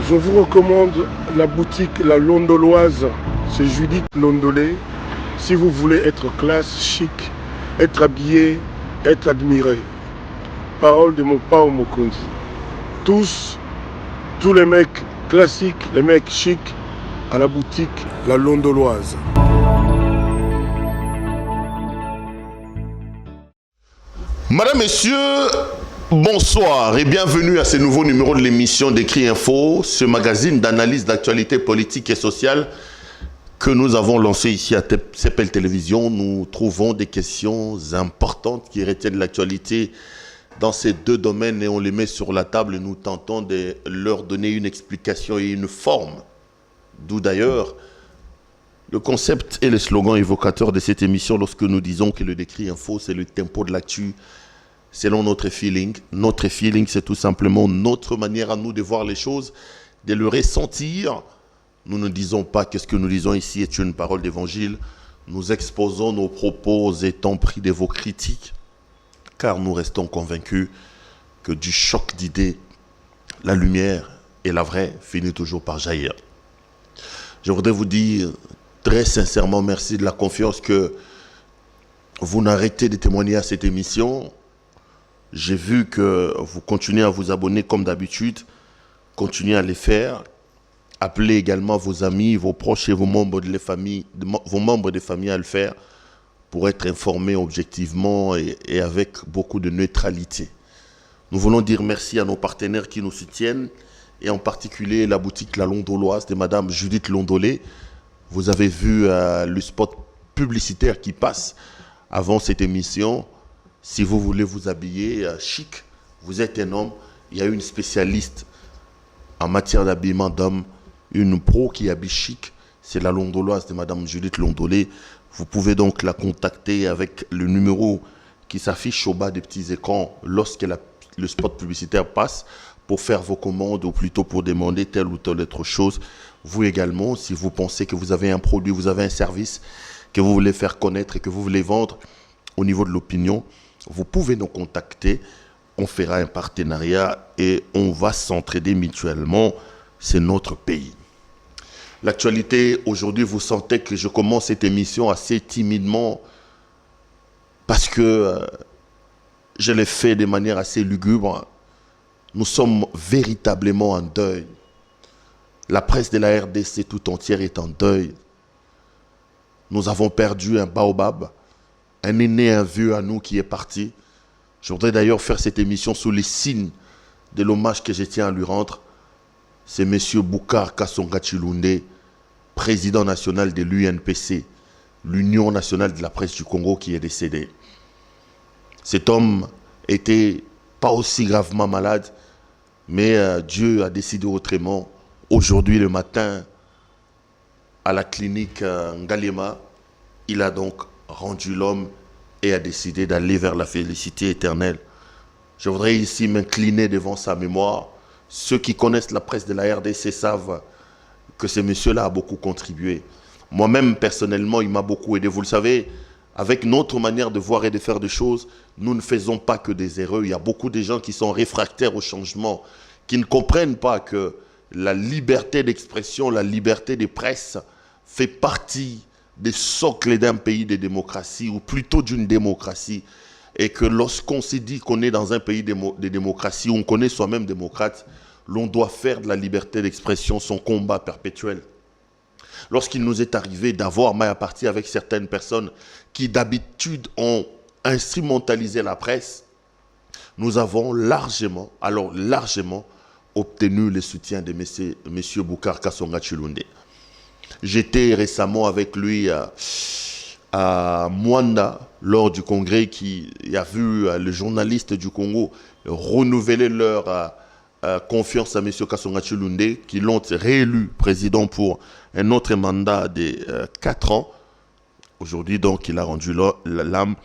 Je vous recommande la boutique La Londoloise. C'est Judith Londolé. Si vous voulez être classe, chic, être habillé, être admiré. Parole de mon Pao Mokonzi. Tous les mecs classiques, les mecs chics, à la boutique La Londoloise. Madame, Messieurs, bonsoir et bienvenue à ce nouveau numéro de l'émission d'Écrit Info, ce magazine d'analyse d'actualité politique et sociale que nous avons lancé ici à CPL Télévision. Nous trouvons des questions importantes qui retiennent l'actualité dans ces deux domaines et on les met sur la table et nous tentons de leur donner une explication et une forme. D'où d'ailleurs le concept et le slogan évocateur de cette émission lorsque nous disons que le Décrit Info, c'est le tempo de l'actu selon notre feeling. Notre feeling, c'est tout simplement notre manière à nous de voir les choses, de le ressentir. Nous ne disons pas que ce que nous disons ici est une parole d'évangile. Nous exposons nos propos étant pris de vos critiques, car nous restons convaincus que du choc d'idées, la lumière et la vraie finit toujours par jaillir. Je voudrais vous dire très sincèrement merci de la confiance que vous n'arrêtez de témoigner à cette émission. J'ai vu que vous continuez à vous abonner comme d'habitude. Continuez à les faire. Appelez également vos amis, vos proches et vos membres de famille à le faire pour être informés objectivement et avec beaucoup de neutralité. Nous voulons dire merci à nos partenaires qui nous soutiennent et en particulier la boutique La Londoloise de Madame Judith Londolé. Vous avez vu le spot publicitaire qui passe avant cette émission. Si vous voulez vous habiller chic, vous êtes un homme, il y a une spécialiste en matière d'habillement d'homme, une pro qui habille chic, c'est la Londoloise de Madame Judith Londolé. Vous pouvez donc la contacter avec le numéro qui s'affiche au bas des petits écrans lorsque le spot publicitaire passe pour faire vos commandes ou plutôt pour demander telle ou telle autre chose. Vous également, si vous pensez que vous avez un produit, vous avez un service que vous voulez faire connaître et que vous voulez vendre au niveau de l'opinion, vous pouvez nous contacter. On fera un partenariat et on va s'entraider mutuellement. C'est notre pays. L'actualité, aujourd'hui, vous sentez que je commence cette émission assez timidement parce que je l'ai fait de manière assez lugubre. Nous sommes véritablement en deuil. La presse de la RDC tout entière est en deuil. Nous avons perdu un baobab, un aîné, un vieux à nous qui est parti. Je voudrais d'ailleurs faire cette émission sous les signes de l'hommage que je tiens à lui rendre. C'est M. Boucar Kasonga Chilunde, président national de l'UNPC, l'Union nationale de la presse du Congo, qui est décédé. Cet homme était pas aussi gravement malade, mais Dieu a décidé autrement. Aujourd'hui, le matin, à la clinique Ngalema, il a donc rendu l'homme et a décidé d'aller vers la félicité éternelle. Je voudrais ici m'incliner devant sa mémoire. Ceux qui connaissent la presse de la RDC savent que ce monsieur-là a beaucoup contribué. Moi-même, personnellement, il m'a beaucoup aidé. Vous le savez, avec notre manière de voir et de faire des choses, nous ne faisons pas que des erreurs. Il y a beaucoup de gens qui sont réfractaires au changement, qui ne comprennent pas que la liberté d'expression, la liberté de presse fait partie des socles d'un pays de démocratie, ou plutôt d'une démocratie. Et que lorsqu'on s'est dit qu'on est dans un pays de démocratie, où on connaît soi-même démocrate, l'on doit faire de la liberté d'expression son combat perpétuel. Lorsqu'il nous est arrivé d'avoir maille à partie avec certaines personnes qui d'habitude ont instrumentalisé la presse, nous avons largement obtenu le soutien de M. Boucar Kasonga Chilunde. J'étais récemment avec lui à Mwanda, lors du congrès qui a vu les journalistes du Congo renouveler leur confiance à M. Kasonga Chilunde, qui l'ont réélu président pour un autre mandat de 4 ans. Aujourd'hui, donc, il a rendu l'âme.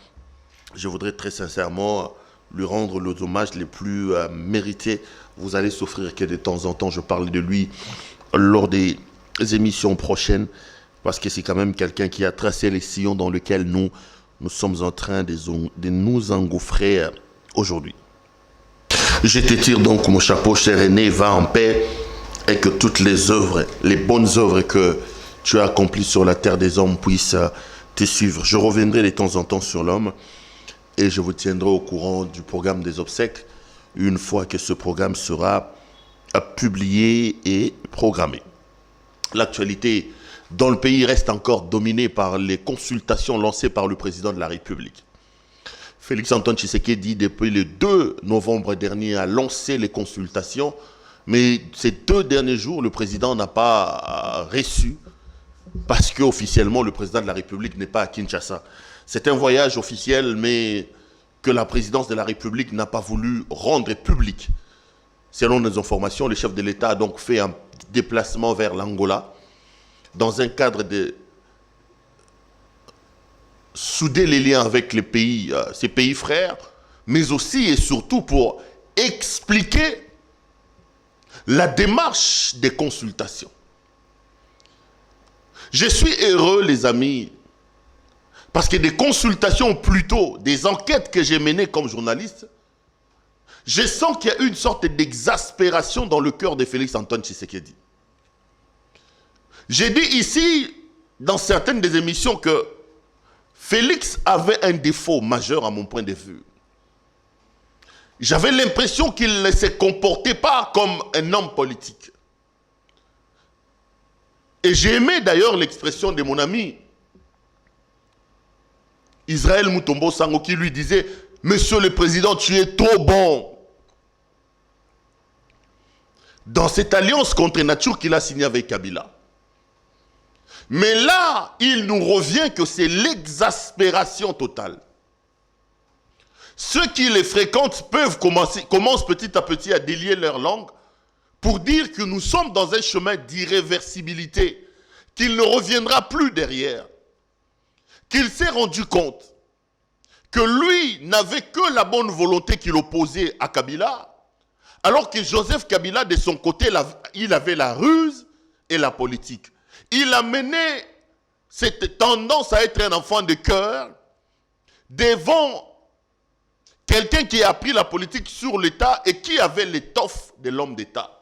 Je voudrais très sincèrement lui rendre les hommages les plus mérités. Vous allez souffrir que de temps en temps, je parle de lui lors des émissions prochaines, parce que c'est quand même quelqu'un qui a tracé les sillons dans lesquels nous sommes en train de nous engouffrer aujourd'hui. Je te tire donc mon chapeau, cher aîné, va en paix. et que toutes les œuvres, les bonnes œuvres que tu as accomplies sur la terre des hommes puissent te suivre. Je reviendrai de temps en temps sur l'homme et je vous tiendrai au courant du programme des obsèques une fois que ce programme sera publié et programmé. L'actualité dans le pays reste encore dominée par les consultations lancées par le président de la République. Félix-Antoine Tshisekedi, depuis le 2 novembre dernier, a lancé les consultations, mais ces 2 derniers jours, le président n'a pas reçu, parce qu'officiellement, le président de la République n'est pas à Kinshasa. C'est un voyage officiel, mais que la présidence de la République n'a pas voulu rendre public. Selon nos informations, le chef de l'État a donc fait un déplacement vers l'Angola, dans un cadre de souder les liens avec les pays, ses pays frères, mais aussi et surtout pour expliquer la démarche des consultations. Je suis heureux, les amis, parce que des consultations, plutôt des enquêtes que j'ai menées comme journaliste, je sens qu'il y a une sorte d'exaspération dans le cœur de Félix-Antoine Tshisekedi. J'ai dit ici, dans certaines des émissions, que Félix avait un défaut majeur à mon point de vue. J'avais l'impression qu'il ne se comportait pas comme un homme politique. Et j'ai aimé d'ailleurs l'expression de mon ami Israël Mutombo Sango qui lui disait « Monsieur le Président, tu es trop bon » dans cette alliance contre nature qu'il a signée avec Kabila. Mais là, il nous revient que c'est l'exaspération totale. Ceux qui les fréquentent commencent petit à petit à délier leur langue pour dire que nous sommes dans un chemin d'irréversibilité, qu'il ne reviendra plus derrière, qu'il s'est rendu compte que lui n'avait que la bonne volonté qu'il opposait à Kabila, alors que Joseph Kabila, de son côté, il avait la ruse et la politique. Il a mené cette tendance à être un enfant de cœur devant quelqu'un qui a appris la politique sur l'État et qui avait l'étoffe de l'homme d'État.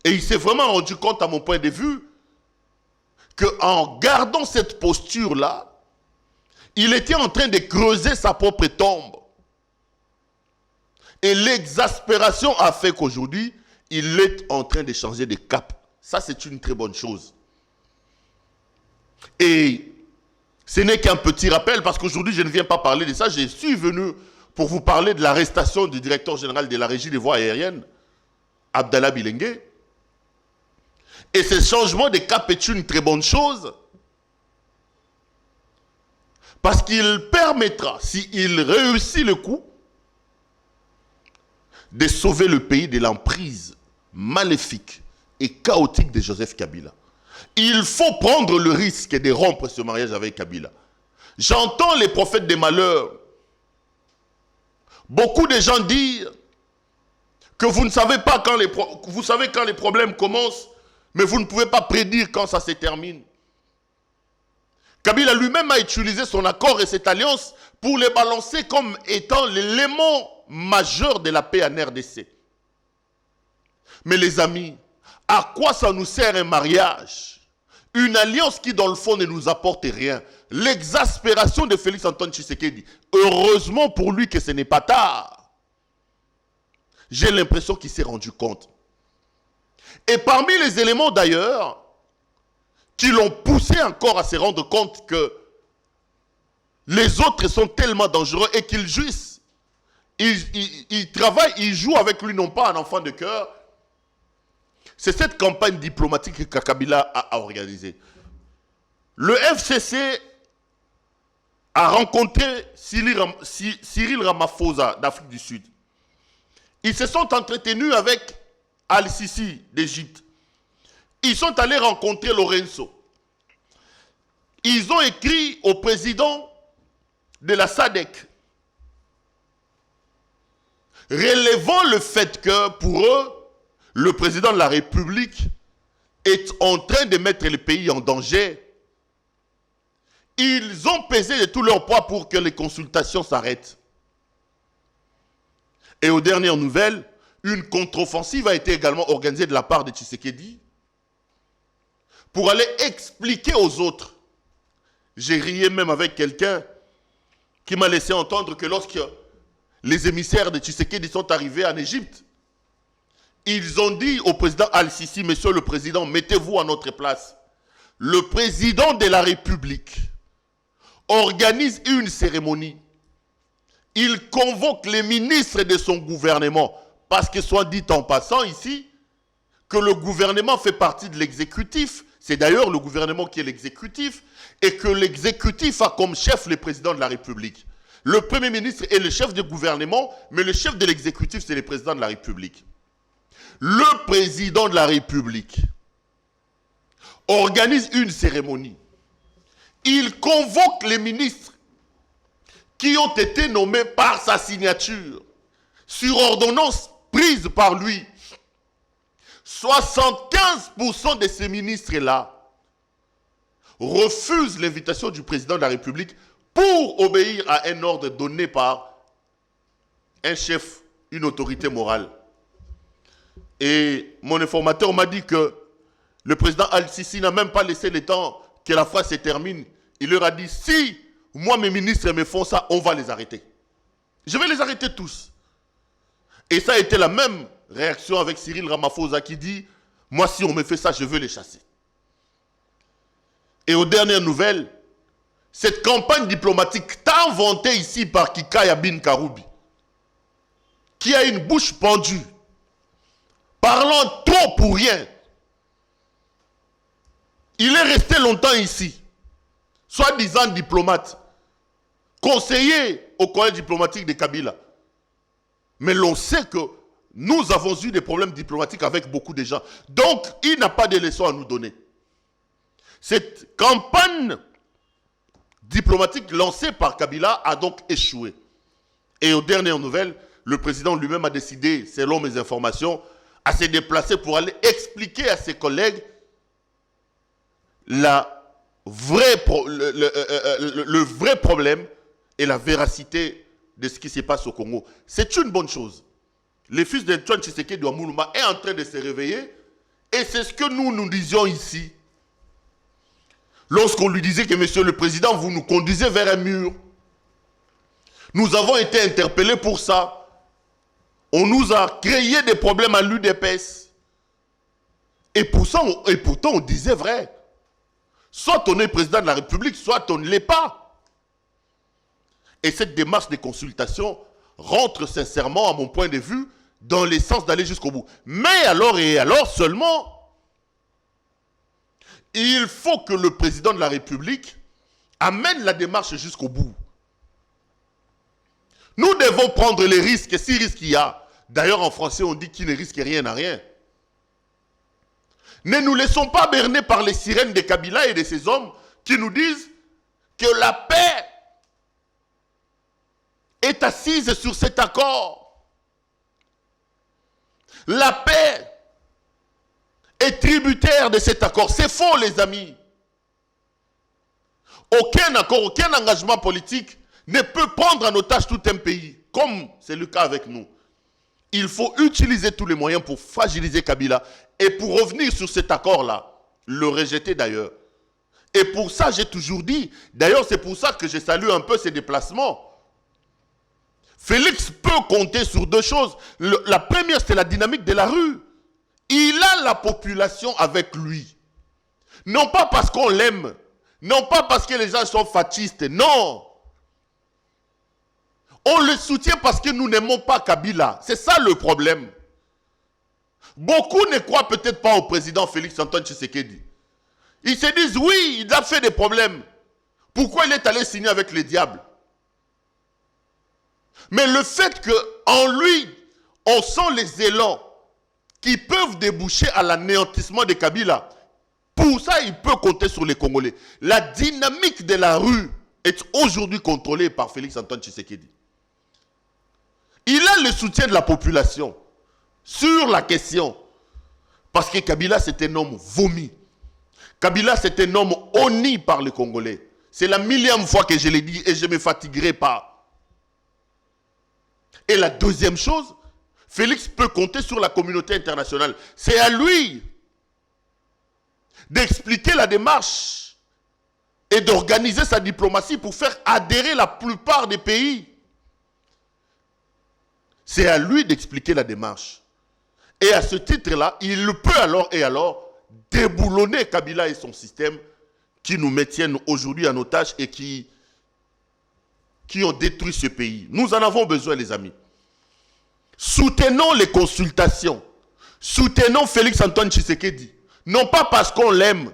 Et il s'est vraiment rendu compte, à mon point de vue, qu'en gardant cette posture-là, il était en train de creuser sa propre tombe. Et l'exaspération a fait qu'aujourd'hui, il est en train de changer de cap. Ça, c'est une très bonne chose. Et ce n'est qu'un petit rappel, parce qu'aujourd'hui, je ne viens pas parler de ça. Je suis venu pour vous parler de l'arrestation du directeur général de la Régie des voies aériennes, Abdallah Bilengue. Et ce changement de cap est une très bonne chose, parce qu'il permettra, s'il réussit le coup, de sauver le pays de l'emprise maléfique et chaotique de Joseph Kabila. Il faut prendre le risque de rompre ce mariage avec Kabila. J'entends les prophètes des malheurs. Beaucoup de gens dire que vous ne savez pas quand vous savez quand les problèmes commencent, mais vous ne pouvez pas prédire quand ça se termine. Kabila lui-même a utilisé son accord et cette alliance pour les balancer comme étant l'élément majeur de la paix en RDC. Mais les amis, à quoi ça nous sert un mariage? Une alliance qui dans le fond ne nous apporte rien. L'exaspération de Félix-Antoine Tshisekedi. Heureusement pour lui que ce n'est pas tard. J'ai l'impression qu'il s'est rendu compte. Et parmi les éléments d'ailleurs qui l'ont poussé encore à se rendre compte que les autres sont tellement dangereux et qu'ils jouissent. Ils travaillent, ils jouent avec lui, non pas un enfant de cœur. C'est cette campagne diplomatique que Kabila a organisée. Le FCC a rencontré Cyril Ramaphosa d'Afrique du Sud. Ils se sont entretenus avec Al-Sisi d'Égypte. Ils sont allés rencontrer Lorenzo. Ils ont écrit au président de la SADC, relevant le fait que pour eux, le président de la République est en train de mettre le pays en danger. Ils ont pesé de tout leur poids pour que les consultations s'arrêtent. Et aux dernières nouvelles, une contre-offensive a été également organisée de la part de Tshisekedi pour aller expliquer aux autres. J'ai rié même avec quelqu'un qui m'a laissé entendre que lorsque les émissaires de Tshisekedi sont arrivés en Égypte, ils ont dit au président Al-Sisi, monsieur le président, mettez-vous à notre place. Le président de la République organise une cérémonie. Il convoque les ministres de son gouvernement. Parce que soit dit en passant ici, que le gouvernement fait partie de l'exécutif. C'est d'ailleurs le gouvernement qui est l'exécutif. Et que l'exécutif a comme chef le président de la République. Le Premier ministre est le chef du gouvernement, mais le chef de l'exécutif, c'est le président de la République. Le président de la République organise une cérémonie. Il convoque les ministres qui ont été nommés par sa signature sur ordonnance prise par lui. 75% de ces ministres-là refusent l'invitation du président de la République pour obéir à un ordre donné par un chef, une autorité morale. Et mon informateur m'a dit que le président Al-Sisi n'a même pas laissé le temps que la phrase se termine. Il leur a dit, si moi mes ministres me font ça, on va les arrêter. Je vais les arrêter tous. Et ça a été la même réaction avec Cyril Ramaphosa qui dit, moi si on me fait ça, je veux les chasser. Et aux dernières nouvelles, cette campagne diplomatique tant vantée ici par Kikaya Bin Karoubi, qui a une bouche pendue, parlant trop pour rien. Il est resté longtemps ici, soi-disant diplomate, conseiller au collège diplomatique de Kabila. Mais l'on sait que nous avons eu des problèmes diplomatiques avec beaucoup de gens. Donc, il n'a pas de leçons à nous donner. Cette campagne diplomatique lancée par Kabila a donc échoué. Et aux dernières nouvelles, le président lui-même a décidé, selon mes informations, à se déplacer pour aller expliquer à ses collègues le vrai problème et la véracité de ce qui se passe au Congo. C'est une bonne chose. Le fils d'Antoine Tshisekedi Ouamoulouma est en train de se réveiller et c'est ce que nous disions ici. Lorsqu'on lui disait que, monsieur le président, vous nous conduisez vers un mur. Nous avons été interpellés pour ça. On nous a créé des problèmes à l'UDPS. Et pourtant, on disait vrai. Soit on est président de la République, soit on ne l'est pas. Et cette démarche de consultation rentre sincèrement, à mon point de vue, dans le sens d'aller jusqu'au bout. Mais alors et alors seulement, il faut que le président de la République amène la démarche jusqu'au bout. Nous devons prendre les risques, si risque il y a. D'ailleurs, en français, on dit qu'il ne risque rien à rien. Ne nous laissons pas berner par les sirènes de Kabila et de ses hommes qui nous disent que la paix est assise sur cet accord. La paix est tributaire de cet accord. C'est faux, les amis. Aucun accord, aucun engagement politique ne peut prendre en otage tout un pays, comme c'est le cas avec nous. Il faut utiliser tous les moyens pour fragiliser Kabila et pour revenir sur cet accord-là, le rejeter d'ailleurs. Et pour ça, j'ai toujours dit, d'ailleurs c'est pour ça que je salue un peu ses déplacements. Félix peut compter sur deux choses. La première, c'est la dynamique de la rue. Il a la population avec lui. Non pas parce qu'on l'aime, non pas parce que les gens sont fascistes, non. On le soutient parce que nous n'aimons pas Kabila. C'est ça le problème. Beaucoup ne croient peut-être pas au président Félix Antoine Tshisekedi. Ils se disent, oui, il a fait des problèmes. Pourquoi il est allé signer avec les diables? Mais le fait qu'en lui, on sent les élans qui peuvent déboucher à l'anéantissement de Kabila, pour ça, il peut compter sur les Congolais. La dynamique de la rue est aujourd'hui contrôlée par Félix Antoine Tshisekedi. Il a le soutien de la population sur la question. Parce que Kabila, c'est un homme vomi. Kabila, c'est un homme honni par les Congolais. C'est la millième fois que je l'ai dit et je ne me fatiguerai pas. Et la deuxième chose, Félix peut compter sur la communauté internationale. C'est à lui d'expliquer la démarche et d'organiser sa diplomatie pour faire adhérer la plupart des pays. C'est à lui d'expliquer la démarche. Et à ce titre-là, il peut alors déboulonner Kabila et son système qui nous maintiennent aujourd'hui en otage et qui ont détruit ce pays. Nous en avons besoin, les amis. Soutenons les consultations. Soutenons Félix-Antoine Tshisekedi. Non pas parce qu'on l'aime,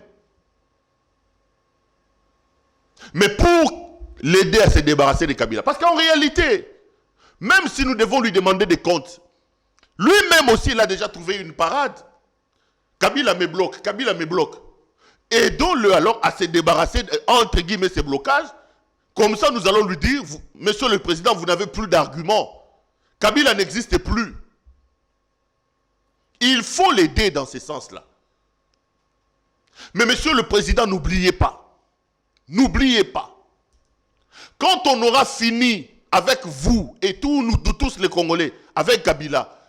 mais pour l'aider à se débarrasser de Kabila. Parce qu'en réalité, même si nous devons lui demander des comptes, lui-même aussi, il a déjà trouvé une parade. Kabila me bloque, Kabila me bloque. Aidons-le alors à se débarrasser, entre guillemets, ces blocages. Comme ça, nous allons lui dire, Monsieur le Président, vous n'avez plus d'arguments. Kabila n'existe plus. Il faut l'aider dans ce sens-là. Mais Monsieur le Président, n'oubliez pas. N'oubliez pas. Quand on aura fini avec vous et tous les Congolais, avec Kabila,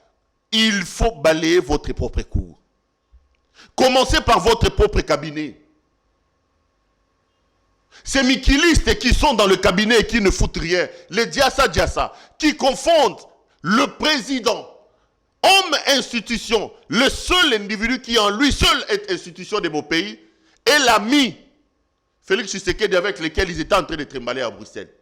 il faut balayer votre propre cour. Commencez par votre propre cabinet. Ces mikilistes qui sont dans le cabinet et qui ne foutent rien, les Diassa, qui confondent le président, homme institution, le seul individu qui en lui seul est institution de mon pays, et l'ami Félix Tshisekedi avec lequel ils étaient en train de trimballer à Bruxelles.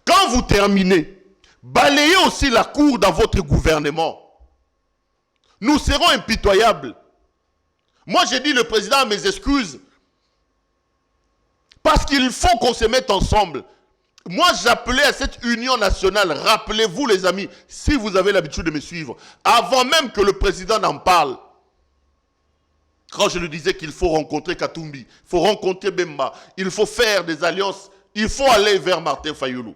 Quand vous terminez, balayez aussi la cour dans votre gouvernement. Nous serons impitoyables. Moi, j'ai dit le président mes excuses. Parce qu'il faut qu'on se mette ensemble. Moi, j'appelais à cette union nationale. Rappelez-vous, les amis, si vous avez l'habitude de me suivre, avant même que le président n'en parle, quand je lui disais qu'il faut rencontrer Katumbi, il faut rencontrer Bemba, il faut faire des alliances, il faut aller vers Martin Fayulu.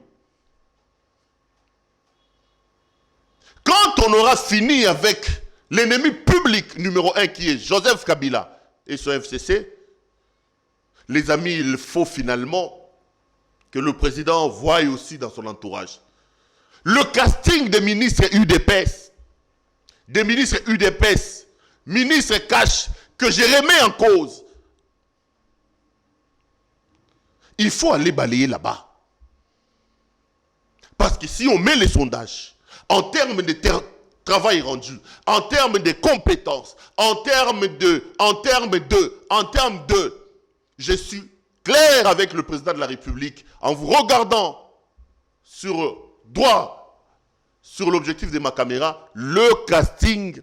Quand on aura fini avec l'ennemi public numéro 1 qui est Joseph Kabila et son FCC, les amis, il faut finalement que le président voie aussi dans son entourage. Le casting des ministres UDPS, ministres cash, que je remets en cause. Il faut aller balayer là-bas. Parce que si on met les sondages, en termes de travail rendu, en termes de compétences, en termes de, je suis clair avec le président de la République, en vous regardant droit sur l'objectif de ma caméra, le casting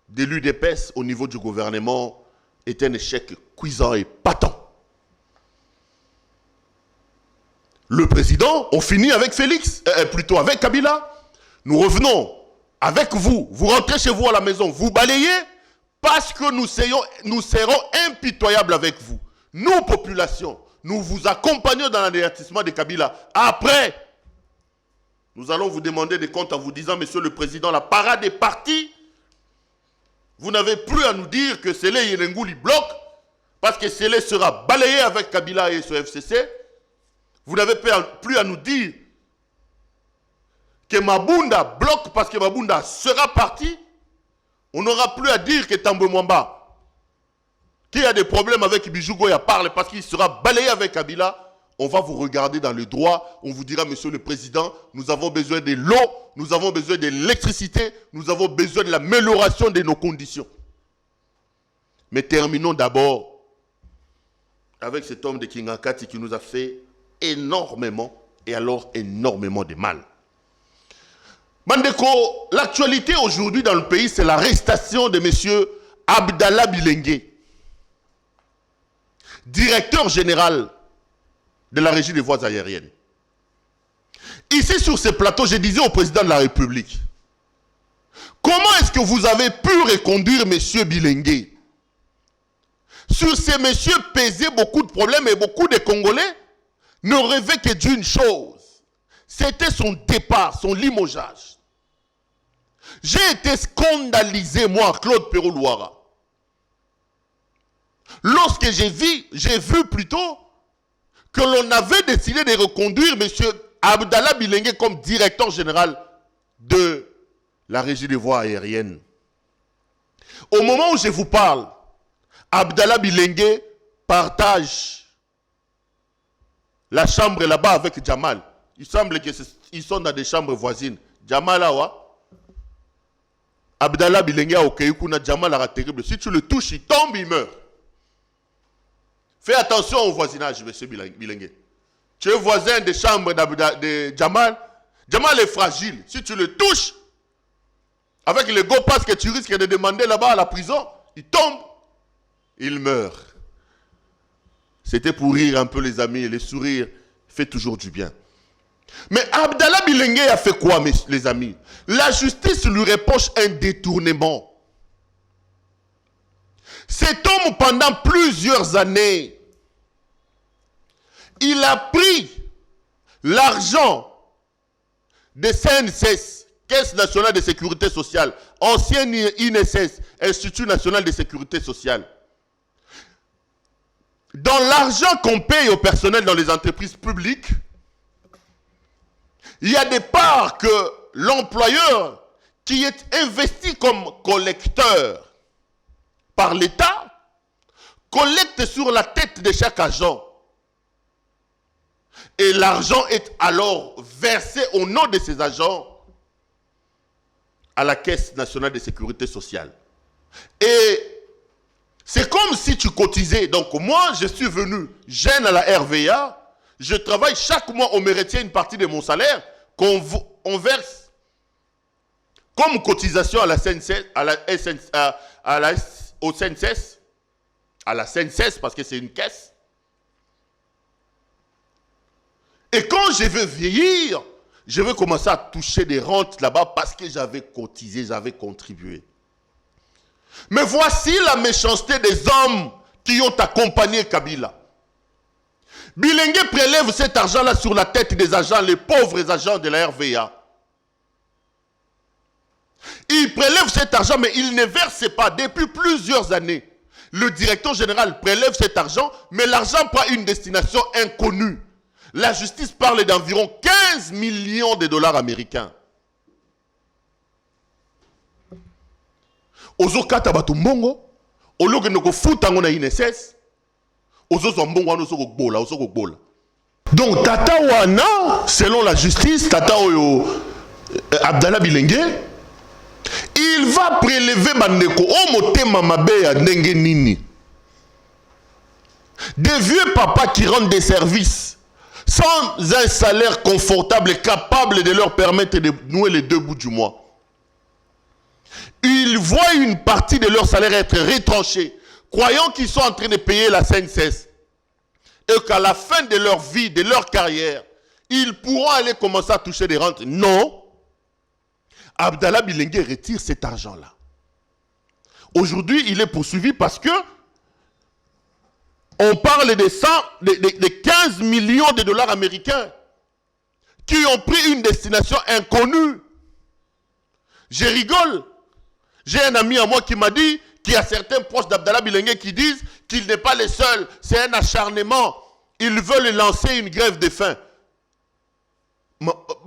de l'UDPS au niveau du gouvernement est un échec cuisant et patent. Le président, on finit avec plutôt avec Kabila. Nous revenons avec vous. Vous rentrez chez vous à la maison, vous balayez parce que nous serons impitoyables avec vous. Nous, population, nous vous accompagnons dans l'anéantissement de Kabila. Après, nous allons vous demander des comptes en vous disant, Monsieur le Président, la parade est partie. Vous n'avez plus à nous dire que Sélé Yenengouli bloque, parce que Sélé sera balayé avec Kabila et son FCC. Vous n'avez plus à nous dire que Mabunda bloque parce que Mabunda sera parti. On n'aura plus à dire que Tambwe Mwamba, qui a des problèmes avec Bijou Goya, parle parce qu'il sera balayé avec Kabila. On va vous regarder dans le droit. On vous dira, Monsieur le Président, nous avons besoin de l'eau, nous avons besoin de l'électricité, nous avons besoin de l'amélioration de nos conditions. Mais terminons d'abord avec cet homme de Kingakati qui nous a fait énormément de mal. Mandeko, l'actualité aujourd'hui dans le pays, c'est l'arrestation de M. Abdallah Bilengue, directeur général de la régie des voies aériennes. Ici, sur ce plateau, je disais au président de la République, comment est-ce que vous avez pu reconduire M. Bilengue? Sur ces messieurs pesaient beaucoup de problèmes et beaucoup de Congolais ne rêvaient que d'une chose. C'était son départ, son limogeage. J'ai été scandalisé, moi, Claude Perrault-Louara. Lorsque j'ai vu plutôt que l'on avait décidé de reconduire M. Abdallah Bilengue comme directeur général de la régie des voies aériennes. Au moment où je vous parle, Abdallah Bilengue partage la chambre là-bas avec Jamal. Il semble qu'ils sont dans des chambres voisines. Jamal Awa, Abdallah Bilengue a Okeikuna, Jamal a terrible. Si tu le touches, il tombe, il meurt. Fais attention au voisinage, monsieur Bilengue. Tu es voisin des chambres de Jamal. Jamal est fragile. Si tu le touches, avec le go pass que tu risques de demander là-bas à la prison, il tombe, il meurt. C'était pour rire un peu les amis, et les sourires fait toujours du bien. Mais Abdallah Bilengue a fait quoi, les amis? La justice lui reproche un détournement. Cet homme, pendant plusieurs années, il a pris l'argent de CNSS, Caisse nationale de sécurité sociale, ancienne INSS, Institut national de sécurité sociale. Dans l'argent qu'on paye au personnel dans les entreprises publiques, il y a des parts que l'employeur, qui est investi comme collecteur par l'État, collecte sur la tête de chaque agent. Et l'argent est alors versé au nom de ces agents à la Caisse nationale de sécurité sociale. Et c'est comme si tu cotisais. Donc moi, je suis venu jeune à la RVA, je travaille chaque mois, on me retient une partie de mon salaire qu'on verse comme cotisation à la CNSS, au CNSS, à la CNSS parce que c'est une caisse. Et quand je veux vieillir, je vais commencer à toucher des rentes là-bas parce que j'avais cotisé, j'avais contribué. Mais voici la méchanceté des hommes qui ont accompagné Kabila. Bilengue prélève cet argent-là sur la tête des agents, les pauvres agents de la RVA. Il prélève cet argent, mais il ne verse pas depuis plusieurs années. Le directeur général prélève cet argent, mais l'argent prend une destination inconnue. La justice parle d'environ 15 millions de dollars américains. Ozo kata batu mbongo, ologe noko futa ngona INSS, ozo zo mbongo ano soko gbola, ozo ko gbola. Donc tata wana, selon la justice, tata oyo Abdallah Bilengue, il va prélever bandeko o motema mabe ya ndenge nini. Des vieux papas qui rendent des services sans un salaire confortable et capable de leur permettre de nouer les deux bouts du mois. Ils voient une partie de leur salaire être retranchée, croyant qu'ils sont en train de payer la CNSS. Et qu'à la fin de leur vie, de leur carrière, ils pourront aller commencer à toucher des rentes. Non. Abdallah Bilengue retire cet argent-là. Aujourd'hui, il est poursuivi parce que on parle de 15 millions de dollars américains qui ont pris une destination inconnue. Je rigole. J'ai un ami à moi qui m'a dit qu'il y a certains proches d'Abdallah Bilengue qui disent qu'il n'est pas le seul. C'est un acharnement. Ils veulent lancer une grève de faim.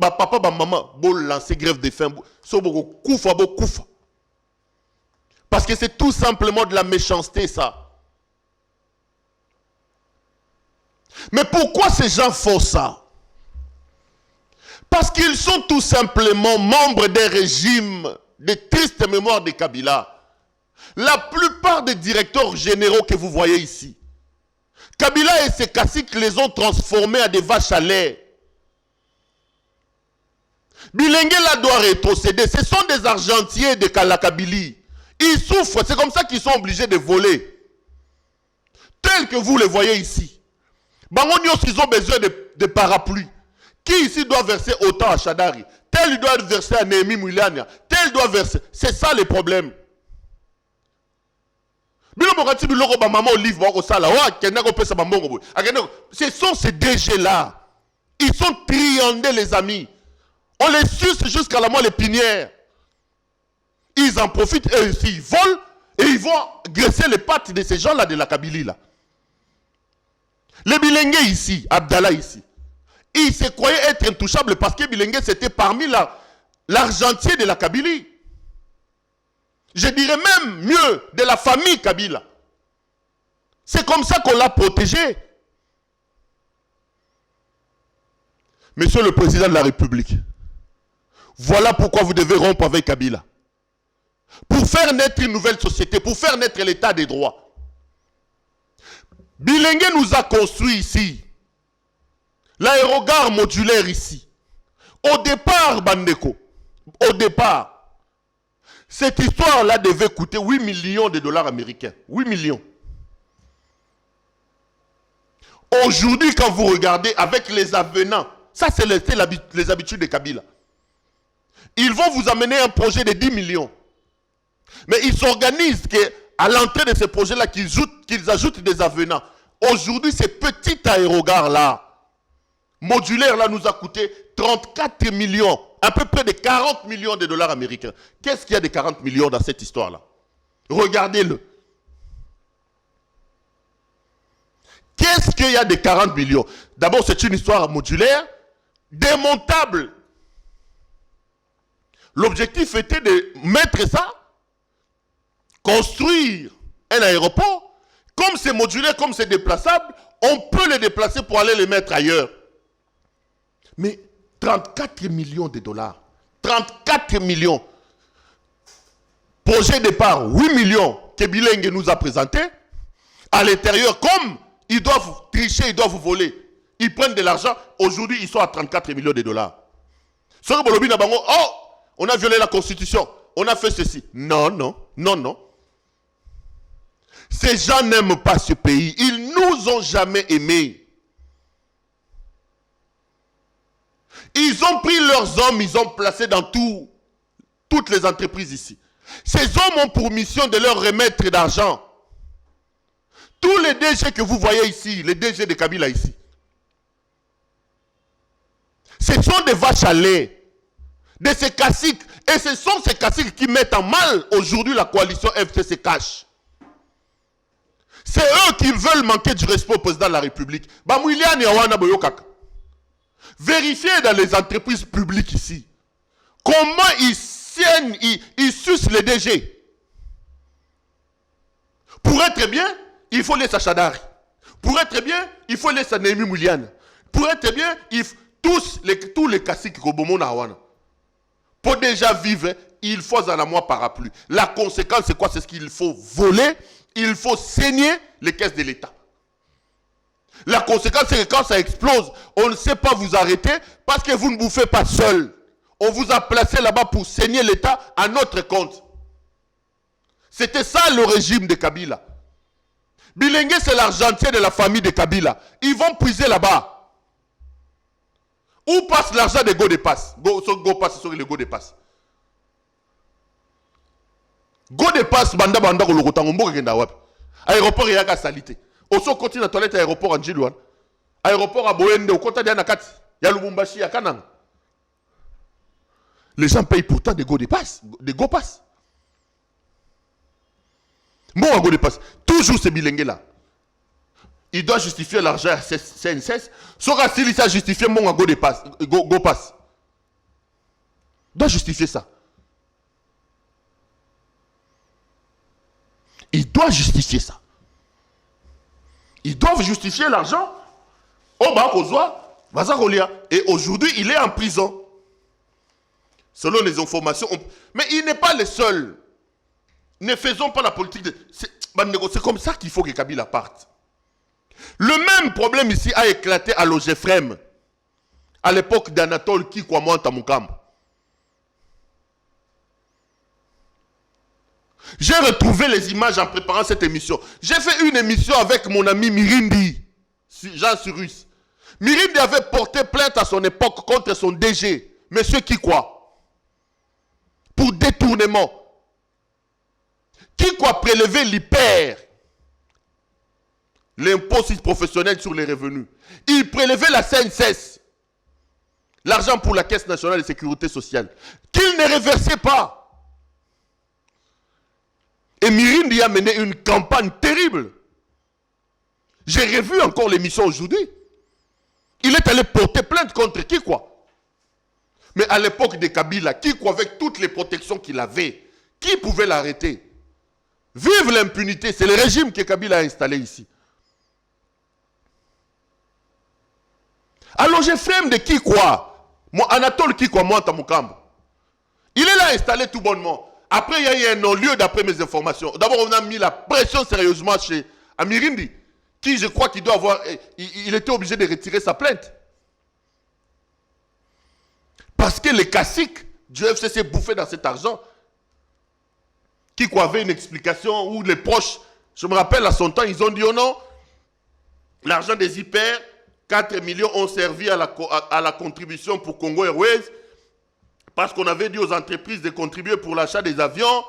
Papa, maman, veulent lancer grève de faim. Parce que c'est tout simplement de la méchanceté, ça. Mais pourquoi ces gens font ça? Parce qu'ils sont tout simplement membres d'un régime de triste mémoire de Kabila. La plupart des directeurs généraux que vous voyez ici, Kabila et ses caciques les ont transformés en des vaches à lait. Bilengue là doit rétrocéder. Ce sont des argentiers de la Kabylie. Ils souffrent, c'est comme ça qu'ils sont obligés de voler. Tels que vous les voyez ici. Ils ont besoin de parapluies. Qui ici doit verser autant à Chadari? Tel doit verser à Néhémie Moulania. Tel doit verser. C'est ça le problème. Ce sont ces DG-là. Ils sont triandés, les amis. On les suce jusqu'à la moelle épinière. Ils en profitent et ils volent et ils vont graisser les pattes de ces gens-là de la Kabylie. Là. Les Bilengue ici, Abdallah ici, Il se croyait être intouchable parce que Bilengue, c'était parmi l'argentier de la Kabylie. Je dirais même mieux, de la famille Kabila. C'est comme ça qu'on l'a protégé. Monsieur le Président de la République, voilà pourquoi vous devez rompre avec Kabila. Pour faire naître une nouvelle société, pour faire naître l'état des droits. Bilengue nous a construit ici l'aérogare modulaire ici. Au départ, Bandeko, au départ, cette histoire-là devait coûter 8 millions de dollars américains. 8 millions. Aujourd'hui, quand vous regardez avec les avenants, ça c'est les habitudes de Kabila. Ils vont vous amener un projet de 10 millions. Mais ils s'organisent qu'à l'entrée de ce projet-là, qu'ils ajoutent des avenants. Aujourd'hui, ces petits aérogares-là, modulaires-là, nous a coûté 34 millions, à peu près de 40 millions de dollars américains. Qu'est-ce qu'il y a de 40 millions dans cette histoire-là? Regardez-le. Qu'est-ce qu'il y a de 40 millions? D'abord, c'est une histoire modulaire, démontable. L'objectif était de mettre ça, construire un aéroport. Comme c'est modulaire, comme c'est déplaçable, on peut le déplacer pour aller le mettre ailleurs. Mais 34 millions de dollars. 34 millions. Projet départ, 8 millions que Bilengue nous a présenté. À l'intérieur, comme ils doivent tricher, ils doivent voler. Ils prennent de l'argent. Aujourd'hui, ils sont à 34 millions de dollars. Oh, on a violé la Constitution. On a fait ceci. Non, non, non, non. Ces gens n'aiment pas ce pays. Ils nous ont jamais aimés. Ils ont pris leurs hommes, ils ont placé dans toutes les entreprises ici. Ces hommes ont pour mission de leur remettre d'argent. Tous les DG que vous voyez ici, les DG de Kabila ici, ce sont des vaches à lait, de ces caciques. Et ce sont ces caciques qui mettent en mal aujourd'hui la coalition FCC Cash. C'est eux qui veulent manquer du respect au président de la République. Vérifiez dans les entreprises publiques ici comment ils siennent, ils sucent les DG. Pour être bien, il faut les Sachadari. Pour être bien, il faut les Sanemi Mouliane. Pour être bien, tous les caciques Kobomo. Pour déjà vivre, il faut à moi parapluie. La conséquence, c'est quoi? C'est ce qu'il faut voler. Il faut saigner les caisses de l'État. La conséquence, c'est que quand ça explose, on ne sait pas vous arrêter parce que vous ne bouffez pas seul. On vous a placé là-bas pour saigner l'État à notre compte. C'était ça le régime de Kabila. Bilengue, c'est l'argentier de la famille de Kabila. Ils vont puiser là-bas. Où passe l'argent de Go de Passe? Go passe sur le Go de Passe. Go de Passe, banda ko lokotango mboka kenda wapi. Aéroport yaka salité. Oso continue na toilette aéroport en Djilouane. Aéroport à Boende au kota dia nakati. Ya Lubumbashi ya Kananga. Les gens payent pourtant des Go de Passe, des Go Passe. Bon, Go de Passe. Toujours ce Bilengue là. Il doit justifier l'argent à CNSS. Sora s'il a justifié mon Go de Passe, Go Passe. Il doit justifier ça. Il doit justifier ça. Ils doivent justifier l'argent. Et aujourd'hui, il est en prison. Selon les informations. Mais il n'est pas le seul. Ne faisons pas la politique. C'est comme ça qu'il faut que Kabila parte. Le même problème ici a éclaté à l'Ogefrem. À l'époque d'Anatole Kikwamouanta Mukam. J'ai retrouvé les images en préparant cette émission. J'ai fait une émission avec mon ami Mirindi, Jean Cyrus. Mirindi avait porté plainte à son époque contre son DG, monsieur Kikwa, pour détournement. Kikwa prélevait l'IPER, l'impôt professionnel sur les revenus. Il prélevait la CNSS, l'argent pour la Caisse nationale de sécurité sociale, qu'il ne reversait pas. Et Mirindi a mené une campagne terrible. J'ai revu encore l'émission aujourd'hui. Il est allé porter plainte contre qui quoi? Mais à l'époque de Kabila, qui quoi, avec toutes les protections qu'il avait, qui pouvait l'arrêter? Vive l'impunité, c'est le régime que Kabila a installé ici. Alors j'ai frère de qui quoi? Moi, Anatole qui quoi, moi, Tamukambo. Il est là installé tout bonnement. Après, il y a eu un non-lieu d'après mes informations. D'abord, on a mis la pression sérieusement chez Amirindi, qui, je crois qu'il doit avoir... Il était obligé de retirer sa plainte. Parce que les caciques du FCC bouffaient dans cet argent. Qui quoi avait une explication, ou les proches, je me rappelle à son temps, ils ont dit oh non, l'argent des hyper, 4 millions ont servi à la contribution pour Congo Airways, parce qu'on avait dit aux entreprises de contribuer pour l'achat des avions.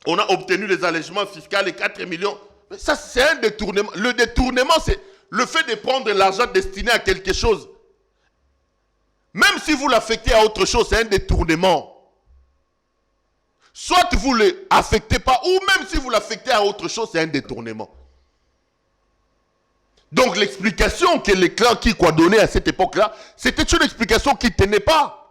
On a obtenu les allègements fiscaux, les 4 millions. Mais ça, c'est un détournement. Le détournement, c'est le fait de prendre l'argent destiné à quelque chose. Même si vous l'affectez à autre chose, c'est un détournement. Soit vous ne l'affectez pas, ou même si vous l'affectez à autre chose, c'est un détournement. Donc l'explication que les clans qui quoi donné à cette époque-là, c'était une explication qui ne tenait pas.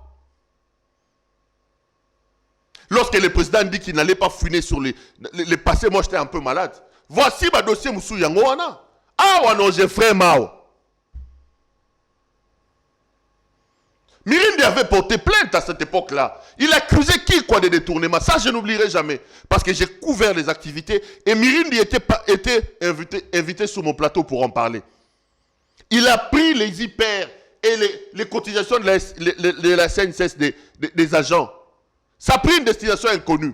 Lorsque le président dit qu'il n'allait pas fuiner sur les passés, moi j'étais un peu malade. Voici ma dossier Moussou Yangoana. Ah non, j'ai frère Mao. Mirindi avait porté plainte à cette époque-là. Il accusait qui quoi de détournement? Ça, je n'oublierai jamais. Parce que j'ai couvert les activités et Mirindi était invité sur mon plateau pour en parler. Il a pris les hyper et les cotisations de la CNSS des agents. Ça a pris une destination inconnue.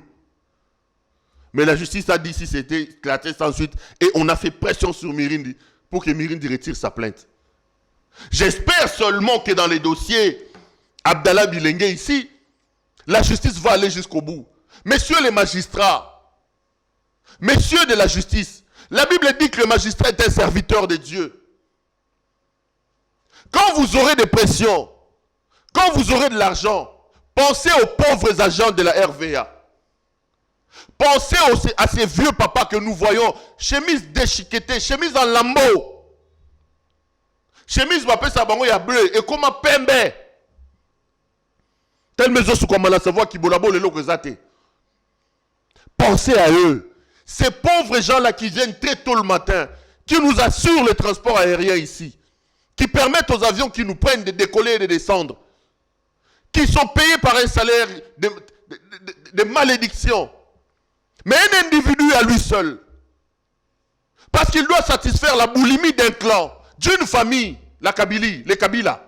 Mais la justice a dit si c'était éclaté sans suite et on a fait pression sur Mirindi pour que Mirindi retire sa plainte. J'espère seulement que dans les dossiers Abdallah Bilengue ici, la justice va aller jusqu'au bout. Messieurs les magistrats, messieurs de la justice, la Bible dit que le magistrat est un serviteur de Dieu. Quand vous aurez des pressions, quand vous aurez de l'argent, pensez aux pauvres agents de la RVA. Pensez à ces vieux papas que nous voyons, chemise déchiquetée, chemise en lambeau. Chemise va appeler ça bango ya bleu et comment pembe. Telle maison sous comme la savoir qui bolabo le localizate. Pensez à eux. Ces pauvres gens-là qui viennent très tôt le matin, qui nous assurent le transport aérien ici, qui permettent aux avions qui nous prennent de décoller et de descendre, qui sont payés par un salaire de malédiction. Mais un individu à lui seul, parce qu'il doit satisfaire la boulimie d'un clan, d'une famille, la Kabylie, les Kabila.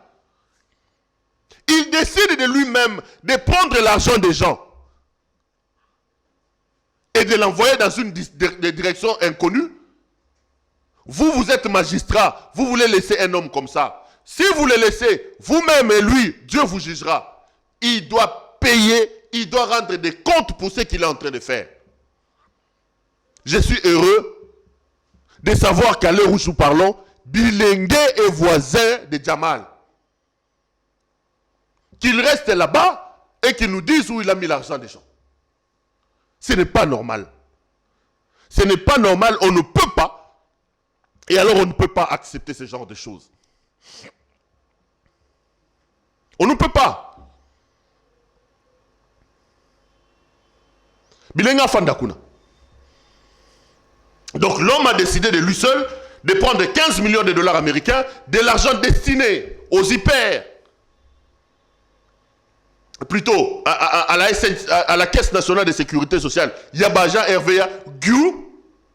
Il décide de lui-même de prendre l'argent des gens et de l'envoyer dans une direction inconnue. Vous êtes magistrat, vous voulez laisser un homme comme ça. Si vous le laissez, vous-même et lui, Dieu vous jugera. Il doit payer, il doit rendre des comptes pour ce qu'il est en train de faire. Je suis heureux de savoir qu'à l'heure où nous parlons, Bilengue est voisin de Djamal. Qu'il reste là-bas et qu'il nous dise où il a mis l'argent des gens. Ce n'est pas normal. Ce n'est pas normal, on ne peut pas. Et alors on ne peut pas accepter ce genre de choses. On ne peut pas. Bilenga Fandakuna. Donc l'homme a décidé de lui seul de prendre 15 millions de dollars américains, de l'argent destiné aux hyper, plutôt à la Caisse nationale de sécurité sociale, Yabaja RVA, Gu,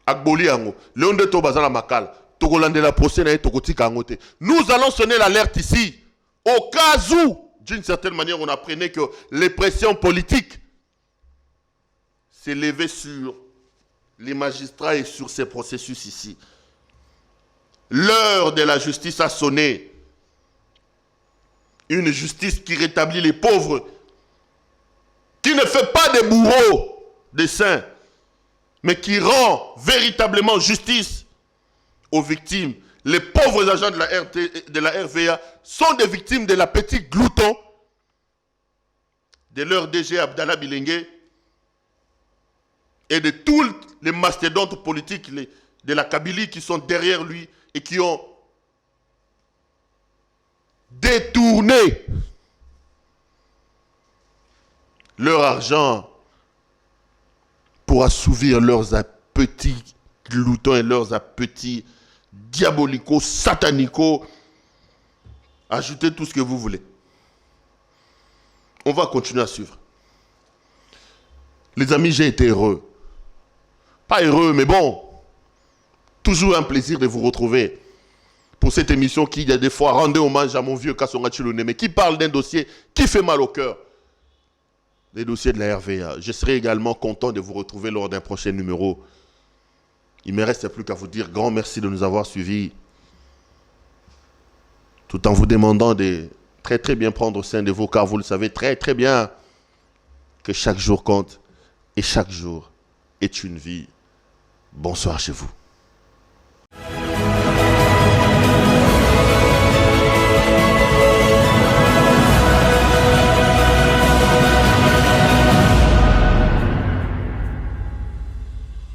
Agboli Ango, Léon de Tobazana Makal, Togolande la procès, Togotika Angote. Nous allons sonner l'alerte ici, au cas où, d'une certaine manière, on apprenait que les pressions politiques s'élevaient sur les magistrats et sur ces processus ici. L'heure de la justice a sonné. Une justice qui rétablit les pauvres, qui ne fait pas des bourreaux des saints, mais qui rend véritablement justice aux victimes. Les pauvres agents de la RVA sont des victimes de la petite glouton de leur DG Abdallah Bilengue et de tous les mastodontes politiques de la Kabylie qui sont derrière lui et qui ont détourner leur argent pour assouvir leurs appétits gloutons et leurs appétits diabolicaux, satanicaux. Ajoutez tout ce que vous voulez. On va continuer à suivre. Les amis, j'ai été heureux. Pas heureux, mais bon. Toujours un plaisir de vous retrouver pour cette émission qui, il y a des fois, rendait hommage à mon vieux Kassonga Chilone, mais qui parle d'un dossier qui fait mal au cœur. Les dossiers de la RVA. Je serai également content de vous retrouver lors d'un prochain numéro. Il ne me reste plus qu'à vous dire grand merci de nous avoir suivis. Tout en vous demandant de très bien prendre soin de vous, car vous le savez très bien que chaque jour compte et chaque jour est une vie. Bonsoir chez vous.